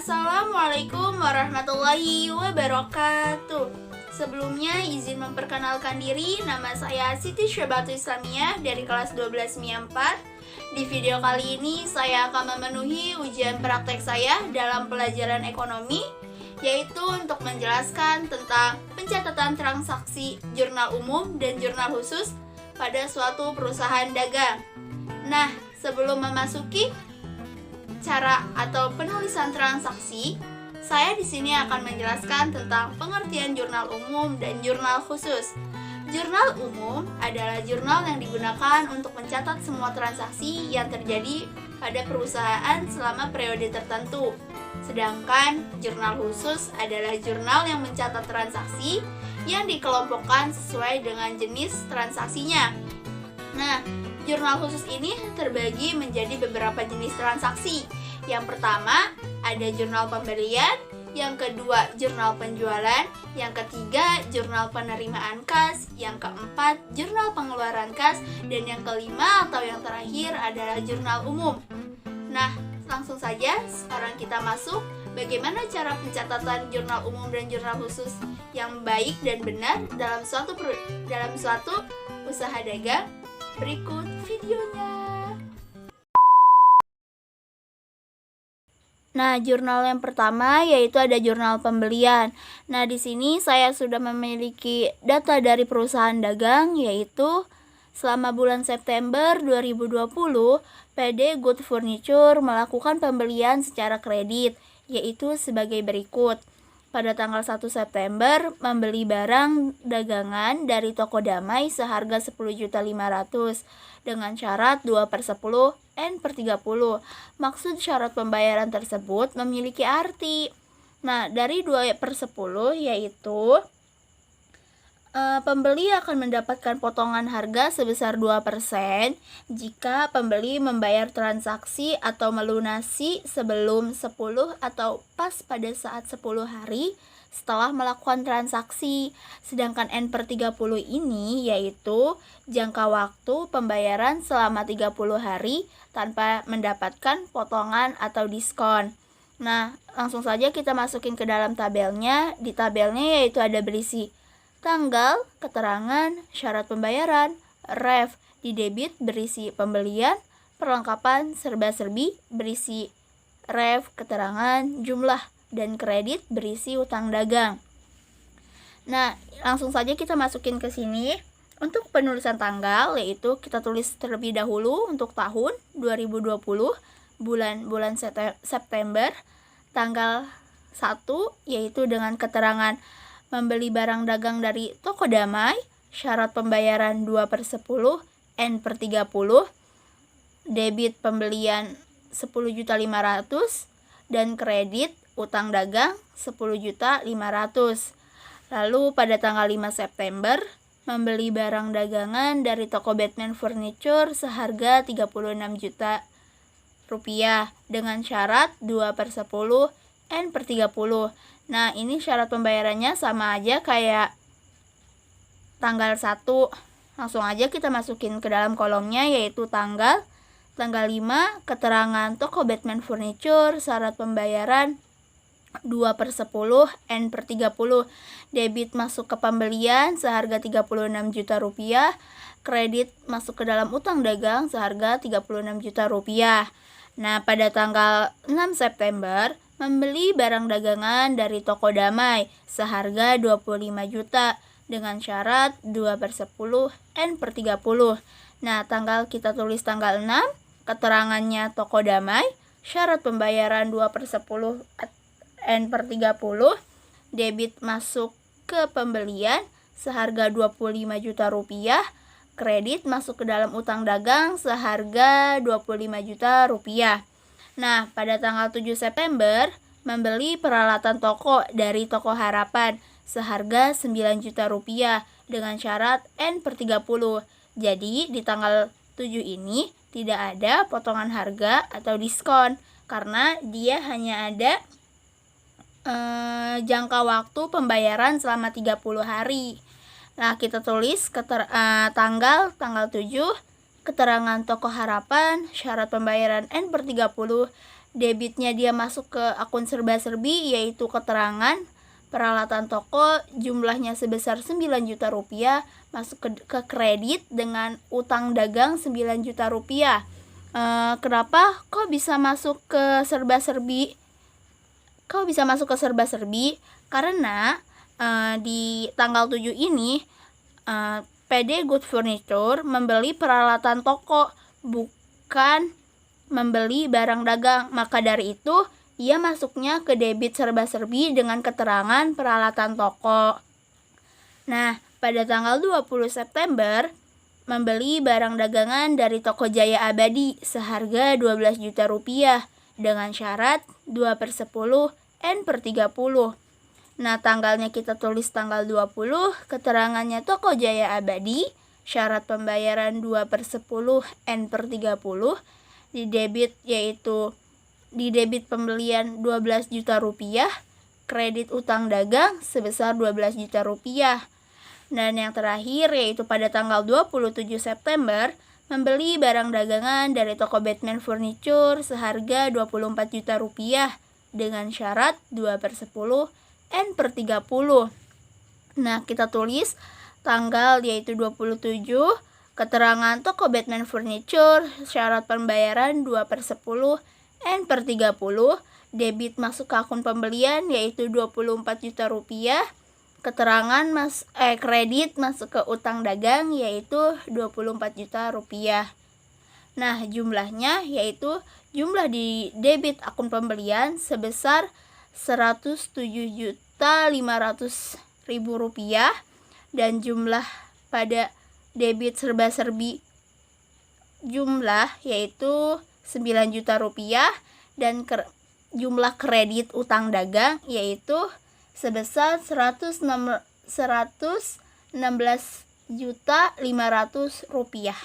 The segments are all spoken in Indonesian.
Assalamualaikum warahmatullahi wabarakatuh. Sebelumnya izin memperkenalkan diri, nama saya Siti Syabatu Islamiyah dari kelas 12 MIA 4. Di video kali ini saya akan memenuhi ujian praktek saya dalam pelajaran ekonomi, yaitu untuk menjelaskan tentang pencatatan transaksi jurnal umum dan jurnal khusus pada suatu perusahaan dagang. Nah, sebelum memasuki cara atau penulisan transaksi, saya di sini akan menjelaskan tentang pengertian jurnal umum dan jurnal khusus. Jurnal umum adalah jurnal yang digunakan untuk mencatat semua transaksi yang terjadi pada perusahaan selama periode tertentu. Sedangkan jurnal khusus adalah jurnal yang mencatat transaksi yang dikelompokkan sesuai dengan jenis transaksinya. Nah, jurnal khusus ini terbagi menjadi beberapa jenis transaksi. Yang pertama, ada jurnal pembelian, yang kedua, jurnal penjualan, yang ketiga, jurnal penerimaan kas, yang keempat, jurnal pengeluaran kas, dan yang kelima atau yang terakhir adalah jurnal umum. Nah, langsung saja sekarang kita masuk bagaimana cara pencatatan jurnal umum dan jurnal khusus yang baik dan benar dalam suatu usaha dagang. Berikut videonya. Nah, jurnal yang pertama yaitu ada jurnal pembelian. Nah, di sini saya sudah memiliki data dari perusahaan dagang, yaitu selama bulan September 2020, PD Good Furniture melakukan pembelian secara kredit, yaitu sebagai berikut. Pada tanggal 1 September, membeli barang dagangan dari toko Damai seharga 10.500.000 dengan syarat 2/10 N/30. Maksud syarat pembayaran tersebut memiliki arti. Nah, dari 2/10 yaitu pembeli akan mendapatkan potongan harga sebesar 2% jika pembeli membayar transaksi atau melunasi sebelum 10 atau pas pada saat 10 hari setelah melakukan transaksi. Sedangkan N/30 ini yaitu jangka waktu pembayaran selama 30 hari tanpa mendapatkan potongan atau diskon. Nah, langsung saja kita masukin ke dalam tabelnya. Di tabelnya yaitu ada berisi tanggal, keterangan, syarat pembayaran, ref. Di debit berisi pembelian, perlengkapan, serba-serbi berisi ref, keterangan, jumlah, dan kredit berisi utang dagang. Nah, langsung saja kita masukin ke sini. Untuk penulisan tanggal yaitu kita tulis terlebih dahulu untuk tahun 2020 bulan September tanggal 1 yaitu dengan keterangan membeli barang dagang dari toko Damai, syarat pembayaran 2/10 N/30, debit pembelian 10.500.000 dan kredit utang dagang 10.500.000. Lalu pada tanggal 5 September, membeli barang dagangan dari toko Batman Furniture seharga 36 juta rupiah dengan syarat 2/10 N/30. Nah, ini syarat pembayarannya sama aja kayak tanggal 1. Langsung aja kita masukin ke dalam kolomnya yaitu tanggal 5, keterangan toko Batman Furniture, syarat pembayaran 2/10 N/30. Debit masuk ke pembelian seharga 36 juta rupiah, kredit masuk ke dalam utang dagang seharga 36 juta rupiah. Nah, pada tanggal 6 September, membeli barang dagangan dari toko Damai seharga 25 juta dengan syarat 2/10 N/30. Nah, kita tulis tanggal 6, keterangannya toko Damai, syarat pembayaran 2/10 N/30, debit masuk ke pembelian seharga 25 juta rupiah, kredit masuk ke dalam utang dagang seharga 25 juta rupiah. Nah, pada tanggal 7 September, membeli peralatan toko dari toko Harapan seharga 9 juta rupiah dengan syarat N/30. Jadi, di tanggal 7 ini tidak ada potongan harga atau diskon karena dia hanya ada jangka waktu pembayaran selama 30 hari. Nah, kita tulis tanggal 7, keterangan toko Harapan, syarat pembayaran N/30, debitnya dia masuk ke akun serba-serbi, yaitu keterangan peralatan toko jumlahnya sebesar 9 juta rupiah masuk ke kredit dengan utang dagang 9 juta rupiah. Kenapa kok bisa masuk ke serba-serbi? Karena di tanggal 7 ini PD Good Furniture membeli peralatan toko, bukan membeli barang dagang. Maka dari itu ia masuknya ke debit serba-serbi dengan keterangan peralatan toko. Nah, pada tanggal 20 September membeli barang dagangan dari toko Jaya Abadi seharga 12 juta rupiah dengan syarat 2/10 N/30. Nah, tanggalnya kita tulis tanggal 20, keterangannya toko Jaya Abadi, syarat pembayaran 2/10 N/30, di debit pembelian 12 juta rupiah, kredit utang dagang sebesar 12 juta rupiah. Dan yang terakhir yaitu pada tanggal 27 September membeli barang dagangan dari toko Batman Furniture seharga 24 juta rupiah dengan syarat 2/10 N/30. Nah, kita tulis tanggal yaitu 27, keterangan toko Batman Furniture, syarat pembayaran 2/10 N/30, debit masuk ke akun pembelian yaitu 24 juta rupiah, keterangan kredit masuk ke utang dagang yaitu 24 juta rupiah. Nah, jumlahnya yaitu jumlah di debit akun pembelian sebesar 107.500.000 rupiah dan jumlah pada debit serba-serbi jumlah yaitu 9 juta rupiah dan jumlah kredit utang dagang yaitu sebesar 116.500.000 rupiah.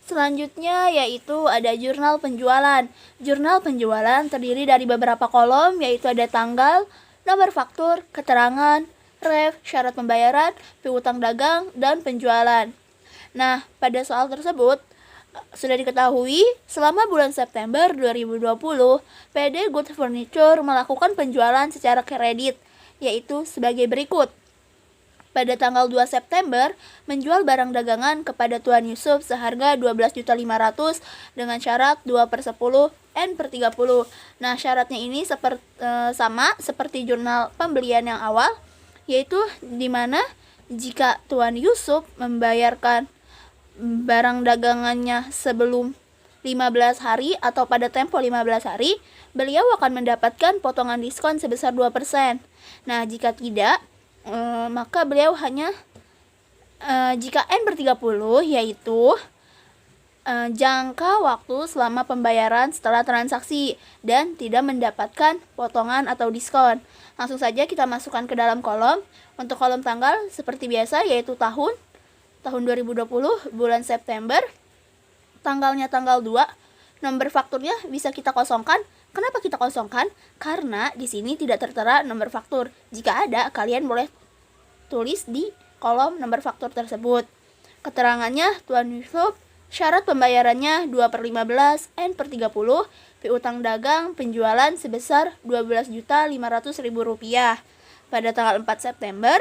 Selanjutnya yaitu ada jurnal penjualan. Jurnal penjualan terdiri dari beberapa kolom, yaitu ada tanggal, nomor faktur, keterangan, ref, syarat pembayaran, piutang dagang, dan penjualan. Nah, pada soal tersebut sudah diketahui selama bulan September 2020 PD Good Furniture melakukan penjualan secara kredit, yaitu sebagai berikut. Pada tanggal 2 September menjual barang dagangan kepada Tuan Yusuf seharga 12.500.000 dengan syarat 2/10 N/30. Nah, syaratnya ini sama seperti jurnal pembelian yang awal, yaitu di mana jika Tuan Yusuf membayarkan barang dagangannya sebelum 15 hari atau pada tempo 15 hari, beliau akan mendapatkan potongan diskon sebesar 2%. Nah, jika tidak, maka beliau hanya jika N/30 yaitu jangka waktu selama pembayaran setelah transaksi dan tidak mendapatkan potongan atau diskon. Langsung saja kita masukkan ke dalam kolom. Untuk kolom tanggal seperti biasa yaitu tahun 2020 bulan September, tanggalnya tanggal 2, nomor fakturnya bisa kita kosongkan. Kenapa kita kosongkan? Karena di sini tidak tertera nomor faktur. Jika ada, kalian boleh tulis di kolom nomor faktur tersebut. Keterangannya Tuan Yusuf, syarat pembayarannya 2/15 N/30, piutang dagang penjualan sebesar 12.500.000 rupiah. Pada tanggal 4 September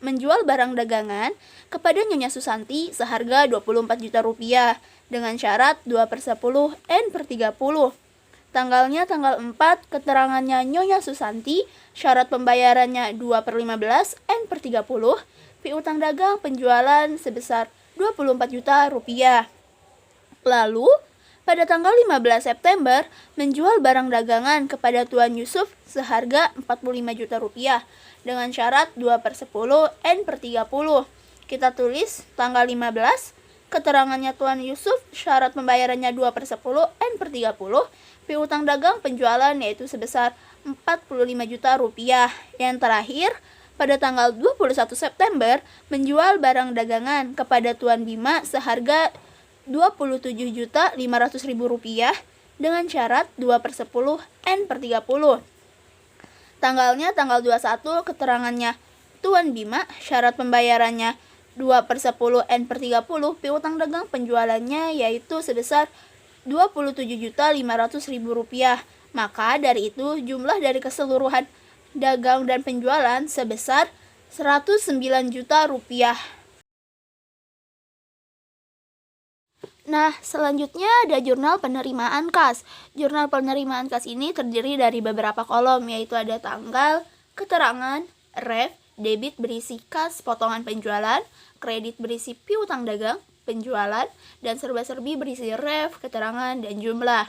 menjual barang dagangan kepada Nyonya Susanti seharga 24 juta rupiah dengan syarat 2/10 N/30. Tanggalnya tanggal 4, keterangannya Nyonya Susanti, syarat pembayarannya 2/15 N/30, piutang dagang penjualan sebesar 24 juta rupiah. Lalu, pada tanggal 15 September, menjual barang dagangan kepada Tuan Yusuf seharga 45 juta rupiah dengan syarat 2/10 N/30. Kita tulis tanggal 15, keterangannya Tuan Yusuf, syarat pembayarannya 2/10 N/30, piutang dagang penjualan yaitu sebesar 45 juta rupiah. Yang terakhir, pada tanggal 21 September, menjual barang dagangan kepada Tuan Bima seharga 27.500.000 rupiah dengan syarat 2/10 N/30. Tanggalnya tanggal 21, keterangannya Tuan Bima, syarat pembayarannya 2/10 N/30 piutang dagang penjualannya yaitu sebesar Rp27.500.000. Maka dari itu jumlah dari keseluruhan dagang dan penjualan sebesar Rp109 juta. Nah, selanjutnya ada jurnal penerimaan kas. Jurnal penerimaan kas ini terdiri dari beberapa kolom, yaitu ada tanggal, keterangan, ref, debit berisi kas potongan penjualan, kredit berisi piutang dagang, penjualan, dan serba-serbi berisi ref, keterangan, dan jumlah.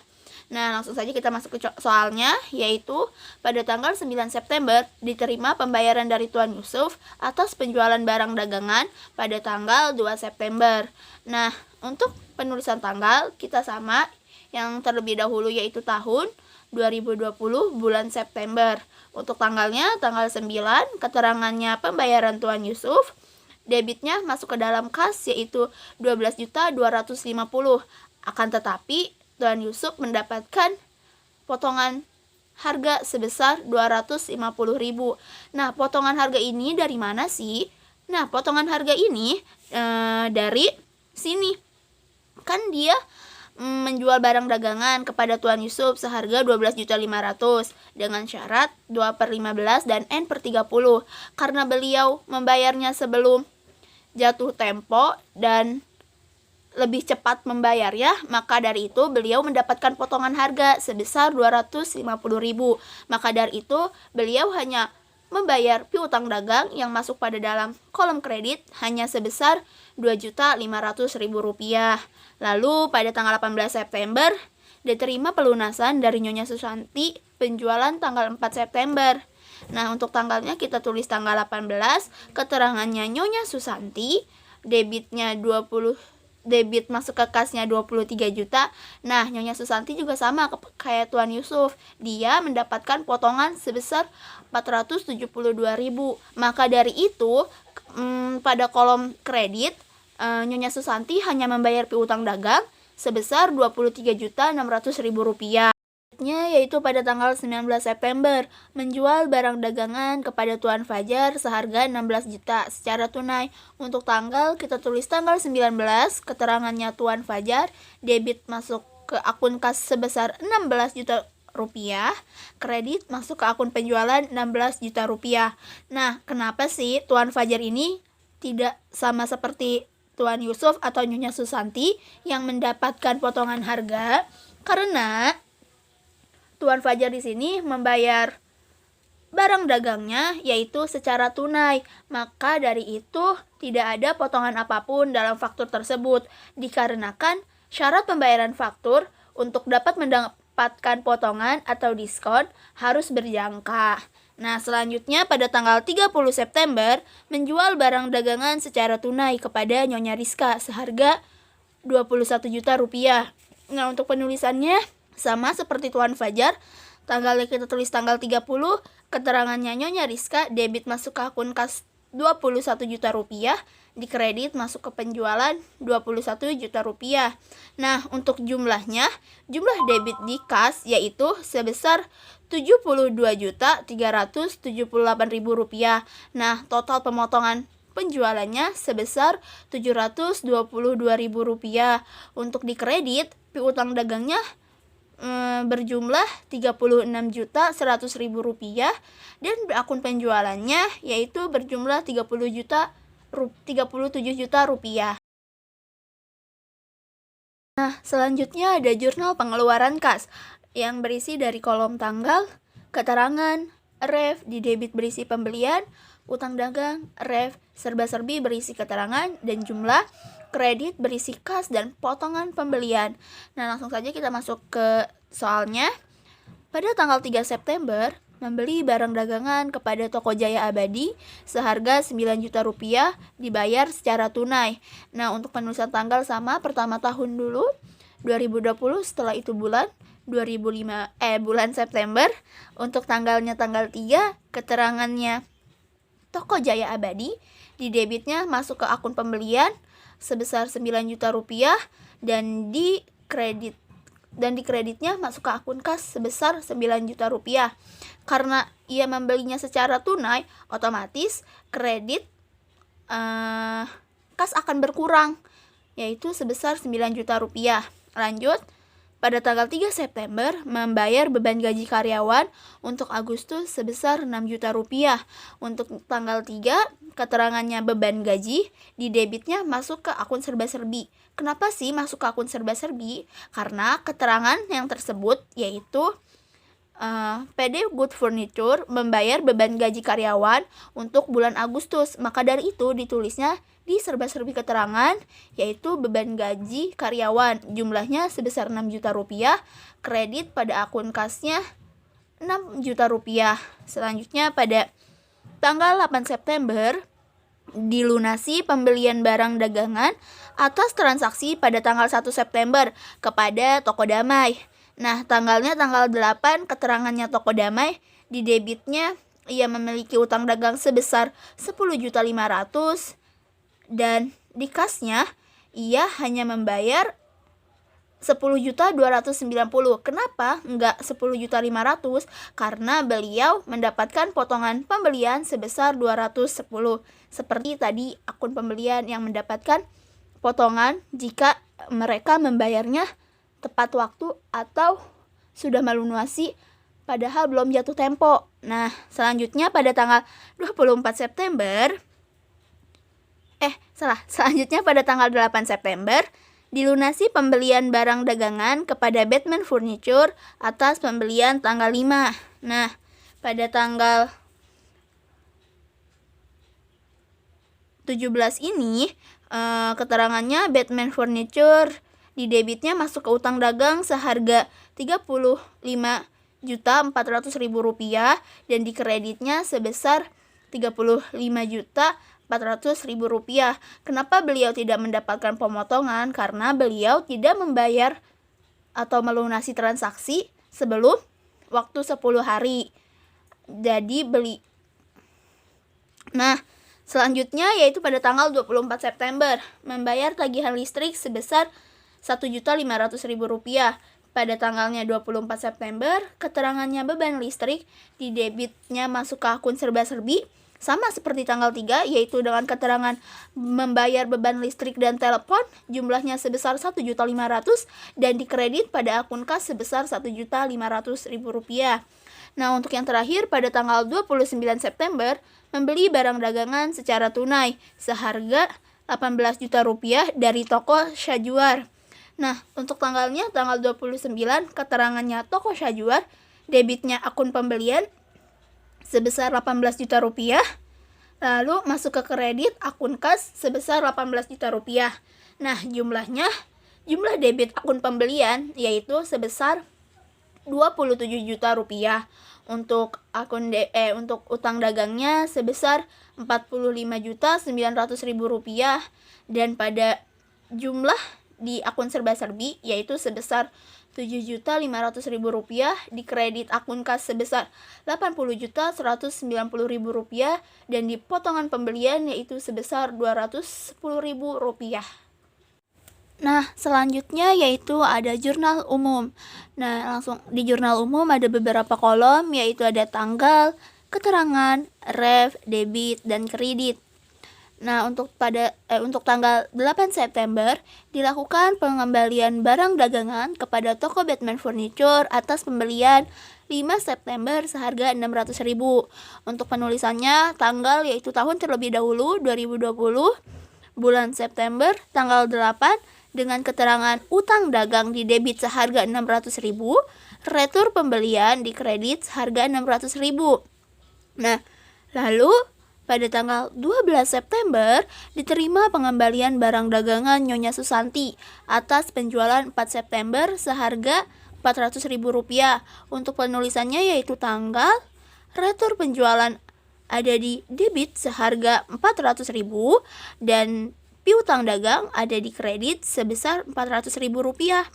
Nah, langsung saja kita masuk ke soalnya, yaitu pada tanggal 9 September diterima pembayaran dari Tuan Yusuf atas penjualan barang dagangan pada tanggal 2 September. Nah, untuk penulisan tanggal kita sama yang terlebih dahulu yaitu tahun 2020 bulan September. Untuk tanggalnya tanggal 9, keterangannya pembayaran Tuan Yusuf, debitnya masuk ke dalam kas yaitu 12.250. Akan tetapi Tuan Yusuf mendapatkan potongan harga sebesar 250.000. Nah, potongan harga ini dari mana sih? Nah, potongan harga ini dari sini. Kan dia menjual barang dagangan kepada Tuan Yusuf seharga 12.500.000 dengan syarat 2/15 dan N/30. Karena beliau membayarnya sebelum jatuh tempo dan lebih cepat membayar ya, maka dari itu beliau mendapatkan potongan harga sebesar 250.000. Maka dari itu beliau hanya membayar piutang dagang yang masuk pada dalam kolom kredit hanya sebesar Rp2.500.000. Lalu pada tanggal 18 September diterima pelunasan dari Nyonya Susanti penjualan tanggal 4 September. Nah, untuk tanggalnya kita tulis tanggal 18, keterangannya Nyonya Susanti, debitnya debit masuk ke kasnya 23 juta. Nah, Nyonya Susanti juga sama kayak Tuan Yusuf. Dia mendapatkan potongan sebesar 472.000. Maka dari itu, pada kolom kredit, Nyonya Susanti hanya membayar piutang dagang sebesar Rp23.600.000. Yaitu pada tanggal 19 September menjual barang dagangan kepada Tuan Fajar seharga 16 juta secara tunai. Untuk tanggal kita tulis tanggal 19, keterangannya Tuan Fajar, debit masuk ke akun kas sebesar 16 juta rupiah, kredit masuk ke akun penjualan 16 juta rupiah. Nah, kenapa sih Tuan Fajar ini tidak sama seperti Tuan Yusuf atau Nyonya Susanti yang mendapatkan potongan harga? Karena Tuan Fajar di sini membayar barang dagangnya yaitu secara tunai. Maka dari itu tidak ada potongan apapun dalam faktur tersebut, dikarenakan syarat pembayaran faktur untuk dapat mendapatkan potongan atau diskon harus berjangka. Nah, selanjutnya pada tanggal 30 September menjual barang dagangan secara tunai kepada Nyonya Rizka seharga 21 juta rupiah. Nah, untuk penulisannya sama seperti Tuan Fajar, tanggalnya kita tulis tanggal 30, keterangannya Nyonya Rizka, debit masuk ke akun kas 21 juta rupiah, di kredit masuk ke penjualan 21 juta rupiah. Nah, untuk jumlahnya, jumlah debit di kas yaitu sebesar 72.378.000 rupiah. Nah, total pemotongan penjualannya sebesar 722.000 rupiah. Untuk di kredit, piutang dagangnya berjumlah 36.100.000 rupiah dan akun penjualannya yaitu berjumlah 37 juta rupiah. Nah, selanjutnya ada jurnal pengeluaran kas yang berisi dari kolom tanggal, keterangan, ref, di debit berisi pembelian, utang dagang, ref, serba-serbi berisi keterangan dan jumlah, kredit berisi kas dan potongan pembelian. Nah, langsung saja kita masuk ke soalnya. Pada tanggal 3 September, membeli barang dagangan kepada Toko Jaya Abadi seharga 9 juta rupiah dibayar secara tunai. Nah, untuk penulisan tanggal sama, pertama tahun dulu 2020, setelah itu bulan September. Untuk tanggalnya tanggal 3, keterangannya Toko Jaya Abadi, di debitnya masuk ke akun pembelian sebesar 9 juta rupiah dan di kreditnya masuk ke akun kas sebesar 9 juta rupiah. Karena ia membelinya secara tunai, otomatis kredit kas akan berkurang, yaitu sebesar 9 juta rupiah. Lanjut, pada tanggal 3 September membayar beban gaji karyawan untuk Agustus sebesar 6 juta rupiah. Untuk tanggal 3, keterangannya beban gaji, di debitnya masuk ke akun serba-serbi. Kenapa sih masuk ke akun serba-serbi? Karena keterangan yang tersebut yaitu PD Good Furniture membayar beban gaji karyawan untuk bulan Agustus. Maka dari itu ditulisnya di serba-serbi keterangan yaitu beban gaji karyawan, jumlahnya sebesar 6 juta rupiah, kredit pada akun kasnya 6 juta rupiah. Selanjutnya pada tanggal 8 September dilunasi pembelian barang dagangan atas transaksi pada tanggal 1 September kepada Toko Damai. Nah, tanggalnya tanggal 8, keterangannya Toko Damai, di debitnya ia memiliki utang dagang sebesar 10.500.000 dan di kasnya ia hanya membayar 10.290.000. Kenapa enggak 10.500.000? Karena beliau mendapatkan potongan pembelian sebesar 210. Seperti tadi akun pembelian yang mendapatkan potongan jika mereka membayarnya tepat waktu atau sudah melunasi padahal belum jatuh tempo. Nah, selanjutnya pada tanggal 24 September selanjutnya pada tanggal 8 September dilunasi pembelian barang dagangan kepada Batman Furniture atas pembelian tanggal 5. Nah, pada tanggal 17 ini keterangannya Batman Furniture di debitnya masuk ke utang dagang seharga 35.400.000 rupiah dan di kreditnya sebesar 35.400.000 rupiah. Kenapa beliau tidak mendapatkan pemotongan? Karena beliau tidak membayar atau melunasi transaksi sebelum waktu 10 hari. Jadi selanjutnya yaitu pada tanggal 24 September membayar tagihan listrik sebesar 1.500.000 rupiah. Pada tanggalnya 24 September, keterangannya beban listrik di debitnya masuk ke akun serba-serbi sama seperti tanggal 3, yaitu dengan keterangan membayar beban listrik dan telepon jumlahnya sebesar 1.500.000 dan dikredit pada akun kas sebesar 1.500.000 rupiah. Nah, untuk yang terakhir pada tanggal 29 September membeli barang dagangan secara tunai seharga 18 juta rupiah dari toko Syajuar. Nah, untuk tanggalnya tanggal 29 keterangannya toko Syajuar, debitnya akun pembelian sebesar 18 juta rupiah, lalu masuk ke kredit akun kas sebesar 18 juta rupiah. Nah, jumlah debit akun pembelian yaitu sebesar 27 juta rupiah. Untuk untuk utang dagangnya sebesar 45.900.000 rupiah dan pada jumlah di akun serba-serbi yaitu sebesar 7.500.000 rupiah, di kredit akun kas sebesar 80.190.000 rupiah dan di potongan pembelian yaitu sebesar 210.000 rupiah. Nah, selanjutnya yaitu ada jurnal umum. Nah, langsung di jurnal umum ada beberapa kolom yaitu ada tanggal, keterangan, ref, debit, dan kredit. Nah, untuk tanggal 8 September dilakukan pengembalian barang dagangan kepada toko Batman Furniture atas pembelian 5 September seharga 600.000. Untuk penulisannya tanggal yaitu tahun terlebih dahulu 2020, bulan September tanggal 8 dengan keterangan utang dagang di debit seharga 600.000, retur pembelian di kredit seharga 600.000. Nah, lalu pada tanggal 12 September diterima pengembalian barang dagangan Nyonya Susanti atas penjualan 4 September seharga 400.000 rupiah. Untuk penulisannya yaitu tanggal, retur penjualan ada di debit seharga 400.000 dan piutang dagang ada di kredit sebesar 400.000 rupiah.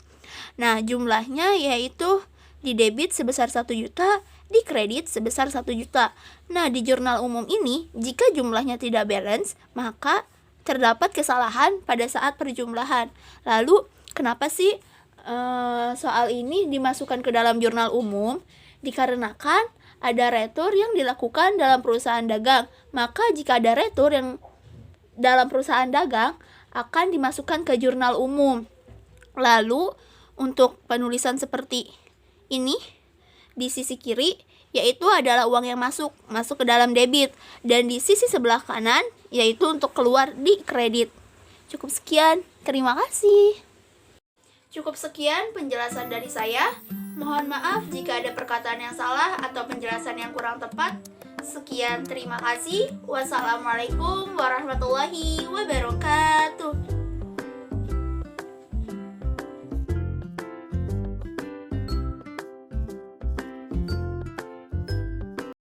Nah, jumlahnya yaitu di debit sebesar 1 juta, di kredit sebesar 1 juta. Nah, di jurnal umum ini, jika jumlahnya tidak balance, maka terdapat kesalahan pada saat perjumlahan. Lalu, kenapa sih soal ini dimasukkan ke dalam jurnal umum? Dikarenakan ada retur yang dilakukan dalam perusahaan dagang. Maka, jika ada retur yang dalam perusahaan dagang akan dimasukkan ke jurnal umum. Lalu untuk penulisan seperti ini di sisi kiri yaitu adalah uang yang masuk ke dalam debit, dan di sisi sebelah kanan yaitu untuk keluar di kredit. Cukup sekian, terima kasih. Cukup sekian penjelasan dari saya. Mohon maaf jika ada perkataan yang salah atau penjelasan yang kurang tepat. Sekian, terima kasih. Wassalamualaikum warahmatullahi wabarakatuh.